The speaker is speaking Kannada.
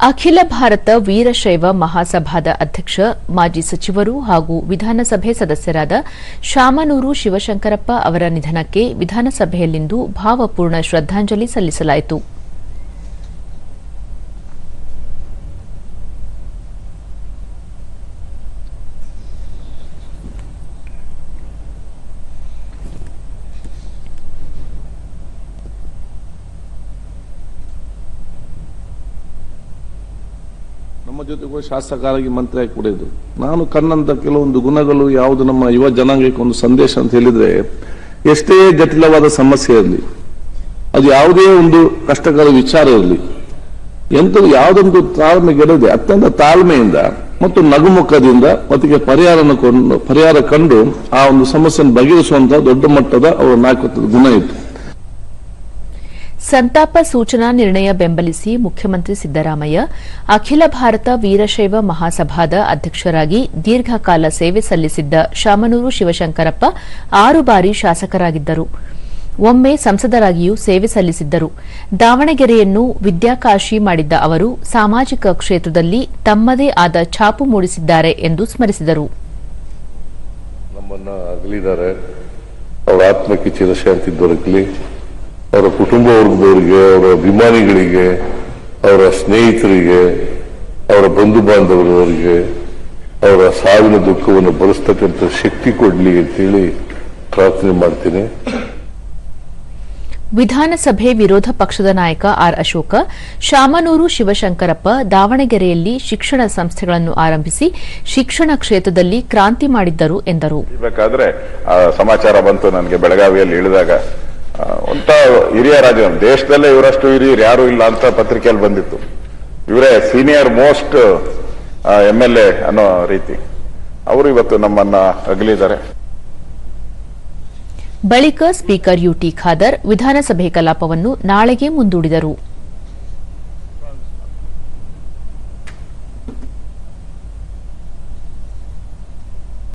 ಅಖಿಲ ಭಾರತ ವೀರಶೈವ ಮಹಾಸಭಾದ ಅಧ್ಯಕ್ಷ ಮಾಜಿ ಸಚಿವರು ಹಾಗೂ ವಿಧಾನಸಭೆ ಸದಸ್ಯರಾದ ಶಾಮನೂರು ಶಿವಶಂಕರಪ್ಪ ಅವರ ನಿಧನಕ್ಕೆ ವಿಧಾನಸಭೆಯಲ್ಲಿಂದು ಭಾವಪೂರ್ಣ ಶ್ರದ್ದಾಂಜಲಿ ಸಲ್ಲಿಸಲಾಯಿತು. ನಮ್ಮ ಜೊತೆಗೂ ಶಾಸಕರಾಗಿ ಮಂತ್ರಿಯಾಗಿ ಕೂಡಿದ್ರು. ನಾನು ಕನ್ನಂತ ಕೆಲವೊಂದು ಗುಣಗಳು ಯಾವುದು ನಮ್ಮ ಯುವ ಜನಾಂಗಕ್ಕೆ ಒಂದು ಸಂದೇಶ ಅಂತ ಹೇಳಿದ್ರೆ, ಎಷ್ಟೇ ಜಟಿಲವಾದ ಸಮಸ್ಯೆ ಇರಲಿ, ಅದು ಯಾವುದೇ ಒಂದು ಕಷ್ಟಕರ ವಿಚಾರ ಇರಲಿ, ಯಾವುದೊಂದು ತಾಳ್ಮೆ ಗೆಡದೆ ಅತ್ಯಂತ ತಾಳ್ಮೆಯಿಂದ ಮತ್ತು ನಗುಮುಖದಿಂದ ಅದಕ್ಕೆ ಪರಿಹಾರ ಕಂಡು ಆ ಒಂದು ಸಮಸ್ಯೆಯನ್ನು ಬಗೆಹರಿಸುವಂತಹ ದೊಡ್ಡ ಮಟ್ಟದ ಅವರ ನಾಯಕತ್ವದ ಗುಣ ಇತ್ತು. ಸಂತಾಪ ಸೂಚನಾ ನಿರ್ಣಯ ಬೆಂಬಲಿಸಿ ಮುಖ್ಯಮಂತ್ರಿ ಸಿದ್ದರಾಮಯ್ಯ ಅಖಿಲ ಭಾರತ ವೀರಶೈವ ಮಹಾಸಭಾದ ಅಧ್ಯಕ್ಷರಾಗಿ ದೀರ್ಘಕಾಲ ಸೇವೆ ಸಲ್ಲಿಸಿದ್ದ ಶಾಮನೂರು ಶಿವಶಂಕರಪ್ಪ 6 ಬಾರಿ ಶಾಸಕರಾಗಿದ್ದರು. ಒಮ್ಮೆ ಸಂಸದರಾಗಿಯೂ ಸೇವೆ ಸಲ್ಲಿಸಿದ್ದರು. ದಾವಣಗೆರೆಯನ್ನು ವಿದ್ಯಾಕಾಶಿ ಮಾಡಿದ್ದ ಅವರು ಸಾಮಾಜಿಕ ಕ್ಷೇತ್ರದಲ್ಲಿ ತಮ್ಮದೇ ಆದ ಛಾಪು ಮೂಡಿಸಿದ್ದಾರೆ ಎಂದು ಸ್ಮರಿಸಿದರು. ನಮ್ಮನ್ನ ಅಗಲಿದ್ದಾರೆ, ಅವರ ಆತ್ಮಕ್ಕೆ ಚಿರಶಾಂತಿ ದೊರಕಲಿ. ಅವರ ಕುಟುಂಬ ವರ್ಗದವರಿಗೆ, ಅವರ ಅಭಿಮಾನಿಗಳಿಗೆ, ಅವರ ಸ್ನೇಹಿತರಿಗೆ, ಅವರ ಬಂಧು ಬಾಂಧವರವರಿಗೆ ಅವರ ಸಾವಿನ ದುಃಖವನ್ನು ಭರಿಸ್ತಕ್ಕಂಥ ಶಕ್ತಿ ಕೊಡ್ಲಿ ಅಂತೇಳಿ ಪ್ರಾರ್ಥನೆ ಮಾಡ್ತೀನಿ. ವಿಧಾನಸಭೆ ವಿರೋಧ ಪಕ್ಷದ ನಾಯಕ ಆರ್ ಅಶೋಕ, ಶಾಮನೂರು ಶಿವಶಂಕರಪ್ಪ ದಾವಣಗೆರೆಯಲ್ಲಿ ಶಿಕ್ಷಣ ಸಂಸ್ಥೆಗಳನ್ನು ಆರಂಭಿಸಿ ಶಿಕ್ಷಣ ಕ್ಷೇತ್ರದಲ್ಲಿ ಕ್ರಾಂತಿ ಮಾಡಿದ್ದರು ಎಂದರು. ಸಮಾಚಾರ ಬಂತು ನನಗೆ ಬೆಳಗಾವಿಯಲ್ಲಿ ಇಳಿದಾಗ, ಅಂತ ಹಿರಿಯ ರಾಜ ದೇಶದಲ್ಲೇ ಇವರಷ್ಟು ಹಿರಿಯರು ಯಾರು ಇಲ್ಲ ಅಂತ ಪತ್ರಿಕೆಯಲ್ಲಿ ಬಂದಿತ್ತು. ಇವರೇ ಸೀನಿಯರ್ ಮೋಸ್ಟ್ MLA ಅನ್ನೋ ರೀತಿ ಅವರು ಇವತ್ತು ನಮ್ಮನ್ನ ಅಗಲಿದ್ದಾರೆ. ಬಳಿಕ ಸ್ಪೀಕರ್ ಯುಟಿ ಖಾದರ್ ವಿಧಾನಸಭೆ ಕಲಾಪವನ್ನು ನಾಳೆಗೆ ಮುಂದೂಡಿದರು.